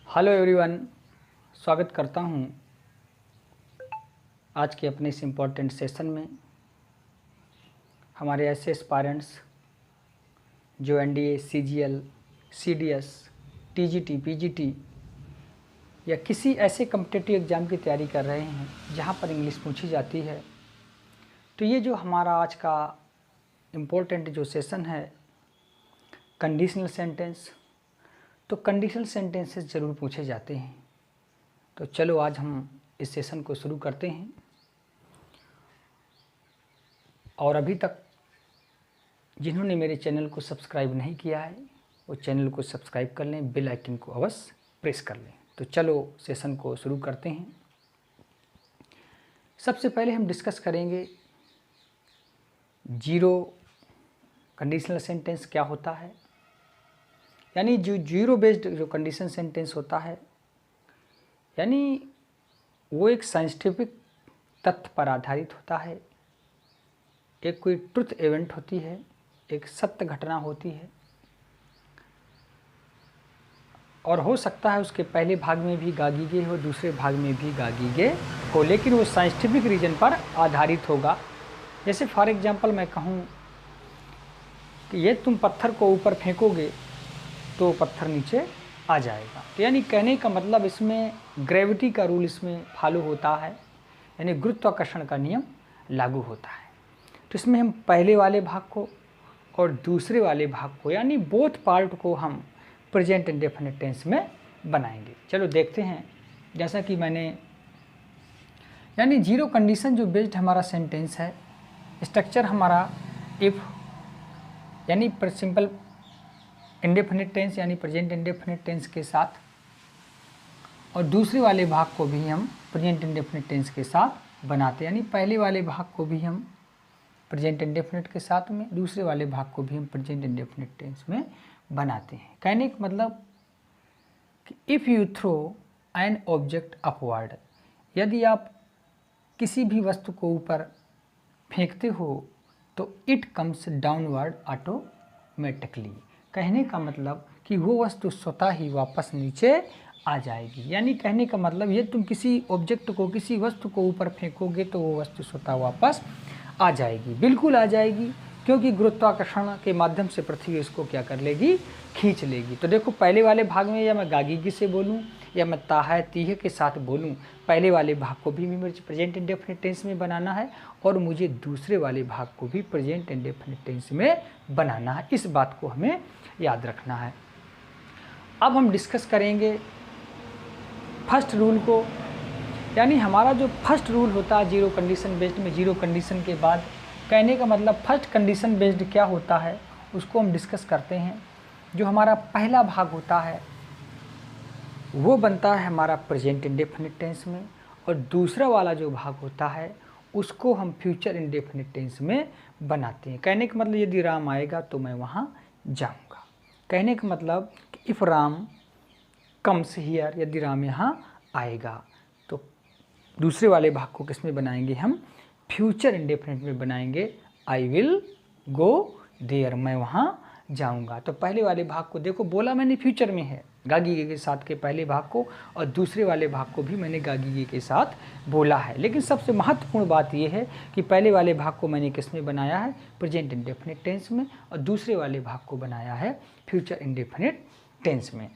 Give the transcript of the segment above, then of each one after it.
Hello everyone, स्वागत करता हूं आज के अपने इस इम्पोर्टेंट सेशन में। हमारे ऐसे एस्पायरेंट्स जो NDA, CGL, CDS, TGT, PGT या किसी ऐसे कॉम्पिटिटिव एग्ज़ाम की तैयारी कर रहे हैं जहां पर इंग्लिश पूछी जाती है, तो ये जो हमारा आज का इम्पोर्टेंट जो सेशन है कंडीशनल सेंटेंस, तो कंडीशनल सेंटेंसेस ज़रूर पूछे जाते हैं। तो चलो आज हम इस सेशन को शुरू करते हैं। और अभी तक जिन्होंने मेरे चैनल को सब्सक्राइब नहीं किया है वो चैनल को सब्सक्राइब कर लें, बेल आइकन को अवश्य प्रेस कर लें। तो चलो सेशन को शुरू करते हैं। सबसे पहले हम डिस्कस करेंगे जीरो कंडीशनल सेंटेंस क्या होता है, यानी जो जीरो बेस्ड जो कंडीशन सेंटेंस होता है, यानी वो एक साइंटिफिक तथ्य पर आधारित होता है, एक कोई ट्रुथ इवेंट होती है, एक सत्य घटना होती है और हो सकता है उसके पहले भाग में भी गागीगे हो, दूसरे भाग में भी गागीगे हो, लेकिन वो साइंटिफिक रीजन पर आधारित होगा। जैसे फॉर एग्जांपल मैं कहूँ कि ये तुम पत्थर को ऊपर फेंकोगे तो पत्थर नीचे आ जाएगा, तो यानी कहने का मतलब इसमें ग्रेविटी का रूल इसमें फॉलो होता है, यानी गुरुत्वाकर्षण का नियम लागू होता है। तो इसमें हम पहले वाले भाग को और दूसरे वाले भाग को यानी बोथ पार्ट को हम प्रेजेंट इंडेफिनिट टेंस में बनाएंगे। चलो देखते हैं। जैसा कि मैंने यानी जीरो कंडीशन जो बेस्ड हमारा सेंटेंस है, स्ट्रक्चर हमारा इफ़ यानी सिंपल इंडेफिनिट टेंस यानी प्रेजेंट इंडेफिनिट टेंस के साथ, और दूसरे वाले भाग को भी हम प्रेजेंट इंडेफिनिट टेंस के साथ बनाते हैं। यानी पहले वाले भाग को भी हम प्रेजेंट इंडेफिनिट के साथ में, दूसरे वाले भाग को भी हम प्रेजेंट इंडेफिनिट टेंस में बनाते हैं। कहने का मतलब कि if you throw an object upward, यदि आप किसी भी वस्तु को ऊपर फेंकते हो तो इट कम्स डाउनवर्ड ऑटोमेटिकली। कहने का मतलब कि वो वस्तु स्वतः ही वापस नीचे आ जाएगी। यानी कहने का मतलब ये तुम किसी ऑब्जेक्ट को, किसी वस्तु को ऊपर फेंकोगे तो वो वस्तु स्वतः वापस आ जाएगी, बिल्कुल आ जाएगी, क्योंकि गुरुत्वाकर्षण के माध्यम से पृथ्वी इसको क्या कर लेगी, खींच लेगी। तो देखो पहले वाले भाग में या मैं गागीगी से बोलूँ या मैं ताहा तीहे के साथ बोलूँ, पहले वाले भाग को भी मुझे प्रेजेंट इंडेफिनिट टेंस में बनाना है और मुझे दूसरे वाले भाग को भी प्रेजेंट इंडेफिनिट टेंस में बनाना है। इस बात को हमें याद रखना है। अब हम डिस्कस करेंगे फर्स्ट रूल को, यानी हमारा जो फर्स्ट रूल होता है जीरो कंडीशन बेस्ड में, जीरो कंडीशन के बाद कहने का मतलब फर्स्ट कंडीशन बेस्ड क्या होता है उसको हम डिस्कस करते हैं। जो हमारा पहला भाग होता है वो बनता है हमारा प्रेजेंट इंडेफिनिट टेंस में, और दूसरा वाला जो भाग होता है उसको हम फ्यूचर इंडेफिनिट टेंस में बनाते हैं। कहने का मतलब यदि राम आएगा तो मैं वहाँ जाऊँगा। कहने का मतलब इफ़ राम कम्स हियर, यदि राम यहाँ आएगा, तो दूसरे वाले भाग को किस में बनाएंगे हम, फ्यूचर इंडेफिनिट में बनाएंगे। आई विल गो देयर, मैं वहाँ जाऊँगा। तो पहले वाले भाग को देखो बोला मैंने फ्यूचर में है गागीगे के साथ के पहले भाग को, और दूसरे वाले भाग को भी मैंने गागीगे के साथ बोला है। लेकिन सबसे महत्वपूर्ण बात यह है कि पहले वाले भाग को मैंने किस में बनाया है, प्रेजेंट इंडेफिनिट टेंस में, और दूसरे वाले भाग को बनाया है फ्यूचर इंडेफिनिट टेंस में।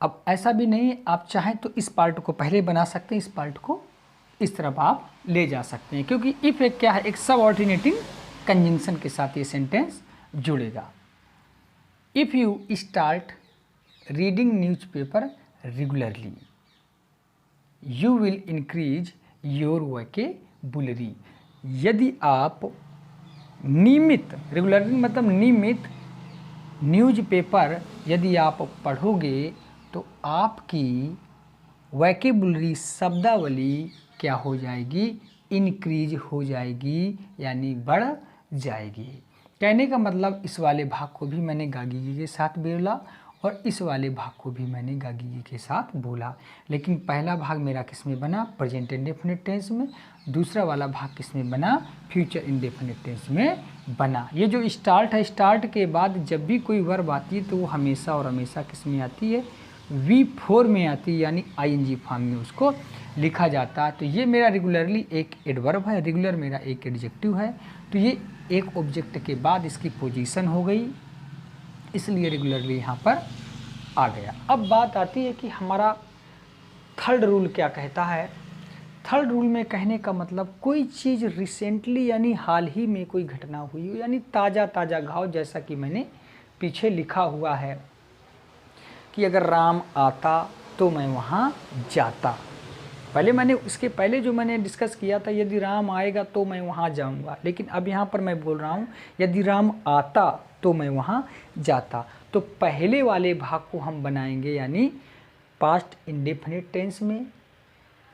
अब ऐसा भी नहीं, आप चाहें तो इस पार्ट को पहले बना सकते हैं, इस पार्ट को इस तरफ आप ले जा सकते हैं, क्योंकि इफ एक क्या है, एक सबऑर्डिनेटिंग कंजंक्शन के साथ ये सेंटेंस जुड़ेगा। If you start reading newspaper regularly you will increase your vocabulary. यदि आप नियमित, रेगुलरली मतलब नियमित, न्यूज़पेपर यदि आप पढ़ोगे तो आपकी वोकैबुलरी, शब्दावली क्या हो जाएगी, इंक्रीज हो जाएगी, यानी बढ़ जाएगी। कहने का मतलब इस वाले भाग को भी मैंने गागीगी के साथ बोला और इस वाले भाग को भी मैंने गागीगी के साथ बोला, लेकिन पहला भाग मेरा किस में बना, प्रेजेंट इंडेफिनिट टेंस में, दूसरा वाला भाग किस में बना, फ्यूचर इंडेफिनिट टेंस में बना। ये जो स्टार्ट है, स्टार्ट के बाद जब भी कोई वर्ब आती है तो वो हमेशा और हमेशा किस में आती है, V4 में आती है, यानी ING फॉर्म में उसको लिखा जाता है। तो ये मेरा रेगुलरली एक एडवर्ब है, रेगुलर मेरा एक एडजेक्टिव है। तो ये एक ऑब्जेक्ट के बाद इसकी पोजीशन हो गई, इसलिए रेगुलरली यहाँ पर आ गया। अब बात आती है कि हमारा थर्ड रूल क्या कहता है। थर्ड रूल में कहने का मतलब कोई चीज़ रिसेंटली यानी हाल ही में कोई घटना हुई हो, यानी ताज़ा ताज़ा घाव, जैसा कि मैंने पीछे लिखा हुआ है कि अगर राम आता तो मैं वहाँ जाता। पहले मैंने इसके पहले जो मैंने डिस्कस किया था, यदि राम आएगा तो मैं वहाँ जाऊँगा, लेकिन अब यहाँ पर मैं बोल रहा हूँ यदि राम आता तो मैं वहाँ जाता। तो पहले वाले भाग को हम बनाएंगे यानी पास्ट इंडेफिनिट टेंस में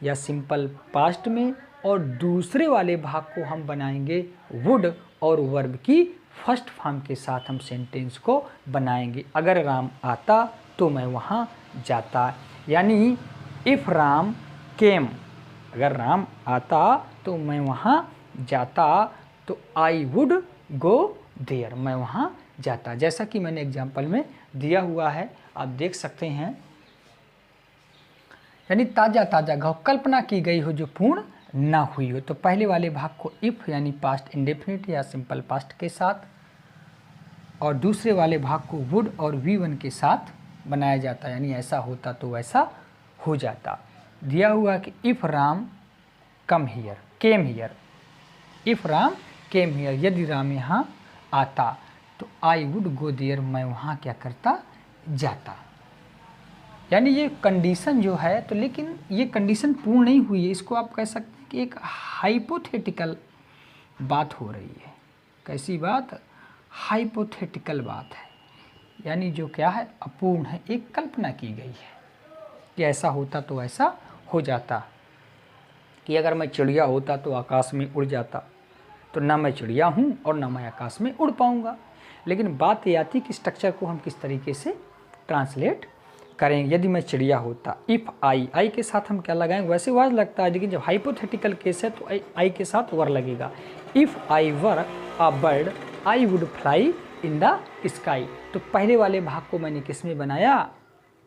या सिंपल पास्ट में, और दूसरे वाले भाग को हम बनाएंगे वुड और वर्ब की फर्स्ट फॉर्म के साथ हम सेंटेंस को बनाएंगे। अगर राम आता तो मैं वहाँ जाता, यानी इफ़ राम केम, अगर राम आता तो मैं वहाँ जाता, तो आई वुड गो देयर, मैं वहाँ जाता, जैसा कि मैंने एग्जाम्पल में दिया हुआ है, आप देख सकते हैं। यानी ताज़ा ताज़ा घाव, कल्पना की गई हो जो पूर्ण ना हुई हो। तो पहले वाले भाग को इफ़ यानी पास्ट इंडेफिनिट या सिंपल पास्ट के साथ, और दूसरे वाले भाग को वुड और V1 के साथ बनाया जाता, यानी ऐसा होता तो वैसा हो जाता। दिया हुआ कि if Ram come here, came here, if Ram came here, यदि राम यहाँ आता तो आई वुड गो देयर, मैं वहाँ क्या करता, जाता। यानी ये कंडीशन जो है, तो लेकिन ये कंडीशन पूर्ण नहीं हुई है, इसको आप कह सकते हैं कि एक हाइपोथेटिकल बात हो रही है। कैसी बात, हाइपोथेटिकल बात है, यानी जो क्या है, अपूर्ण है, एक कल्पना की गई है कि ऐसा होता तो ऐसा हो जाता, कि अगर मैं चिड़िया होता तो आकाश में उड़ जाता, तो ना मैं चिड़िया हूँ और ना मैं आकाश में उड़ पाऊँगा। लेकिन बात ये आती कि स्ट्रक्चर को हम किस तरीके से ट्रांसलेट करेंगे। यदि मैं चिड़िया होता, इफ़ आई के साथ हम क्या लगाएंगे, वैसे वर्ड लगता है, लेकिन जब हाइपोथेटिकल केस है तो आई के साथ वर लगेगा। If I were a bird I would fly in the sky. तो पहले वाले भाग को मैंने किस में बनाया,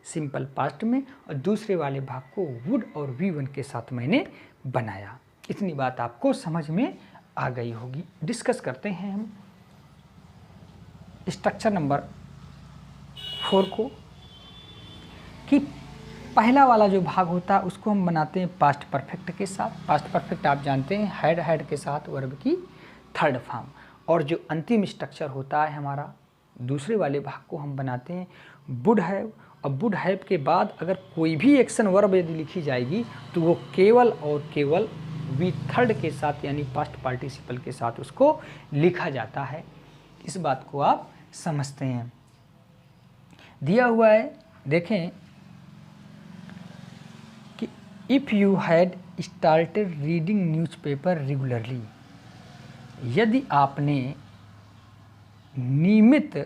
सिंपल पास्ट में, और दूसरे वाले भाग को वुड और V1 के साथ मैंने बनाया। इतनी बात आपको समझ में आ गई होगी। डिस्कस करते हैं हम स्ट्रक्चर नंबर 4 को, कि पहला वाला जो भाग होता है उसको हम बनाते हैं पास्ट परफेक्ट के साथ। पास्ट परफेक्ट आप जानते हैं हैड के साथ वर्ब की थर्ड फॉर्म, और जो अंतिम स्ट्रक्चर होता है हमारा, दूसरे वाले भाग को हम बनाते हैं वुड हैव। और वुड हैव के बाद अगर कोई भी एक्शन वर्ब यदि लिखी जाएगी तो वो केवल और केवल वी थर्ड के साथ यानी पास्ट पार्टिसिपल के साथ उसको लिखा जाता है। इस बात को आप समझते हैं। दिया हुआ है, देखें कि if you had started reading newspaper regularly, यदि आपने नियमित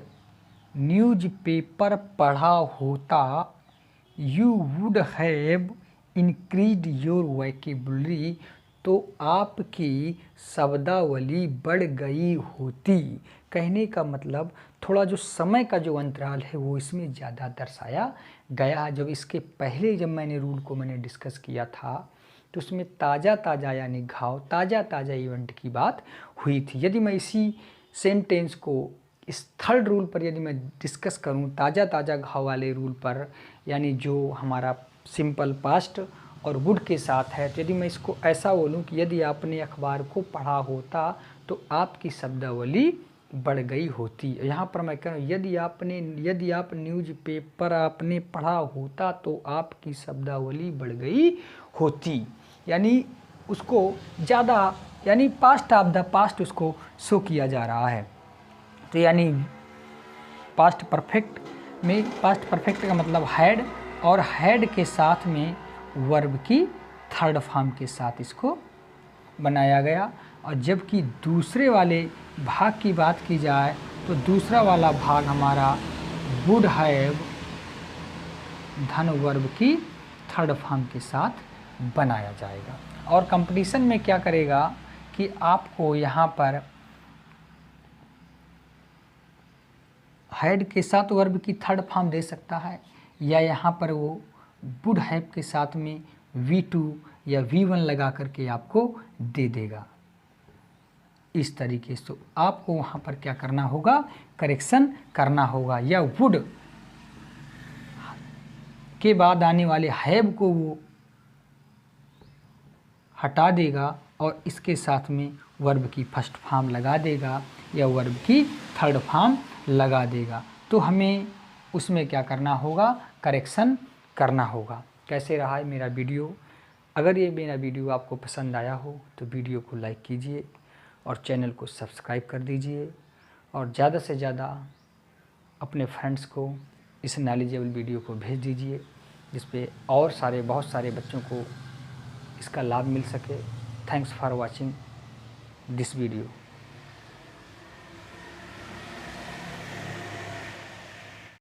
न्यूज़पेपर पढ़ा होता, you would have increase your vocabulary, तो आपकी शब्दावली बढ़ गई होती। कहने का मतलब थोड़ा जो समय का जो अंतराल है वो इसमें ज़्यादा दर्शाया गया। जब इसके पहले जब मैंने रूल को मैंने डिस्कस किया था तो उसमें ताज़ा ताज़ा यानी घाव, ताज़ा ताज़ा इवेंट की बात हुई थी। यदि मैं इसी सेंटेंस को इस थर्ड रूल पर यदि मैं डिस्कस करूं, ताज़ा ताज़ा घाव वाले रूल पर, यानी जो हमारा सिंपल पास्ट और वुड के साथ है, तो यदि मैं इसको ऐसा बोलूं कि यदि आपने अखबार को पढ़ा होता तो आपकी शब्दावली बढ़ गई होती। यहाँ पर मैं कह रहा हूँ यदि आप न्यूज़पेपर आपने पढ़ा होता तो आपकी शब्दावली बढ़ गई होती, यानी उसको ज़्यादा, यानी पास्ट ऑफ द पास्ट उसको शो किया जा रहा है। तो यानी पास्ट परफेक्ट में, पास्ट परफेक्ट का मतलब हैड, और हैड के साथ में वर्ब की थर्ड फॉर्म के साथ इसको बनाया गया। और जबकि दूसरे वाले भाग की बात की जाए तो दूसरा वाला भाग हमारा वुड हैव धन वर्ब की थर्ड फॉर्म के साथ बनाया जाएगा। और कंपटीशन में क्या करेगा कि आपको यहाँ पर हैड के साथ वर्ब की थर्ड फॉर्म दे सकता है, या यहाँ पर वो वुड हैव के साथ में V2 या V1 लगा करके आपको दे देगा। इस तरीके से आपको वहाँ पर क्या करना होगा, करेक्शन करना होगा। या वुड के बाद आने वाले हैव को वो हटा देगा और इसके साथ में वर्ब की फर्स्ट फॉर्म लगा देगा या वर्ब की थर्ड फॉर्म लगा देगा। तो हमें उसमें क्या करना होगा, करेक्शन करना होगा। कैसे रहा है मेरा वीडियो? अगर ये मेरा वीडियो आपको पसंद आया हो तो वीडियो को लाइक कीजिए और चैनल को सब्सक्राइब कर दीजिए, और ज़्यादा से ज़्यादा अपने फ्रेंड्स को इस नॉलेजेबल वीडियो को भेज दीजिए, जिस पे और बहुत सारे बच्चों को इसका लाभ मिल सके। Thanks for watching this video.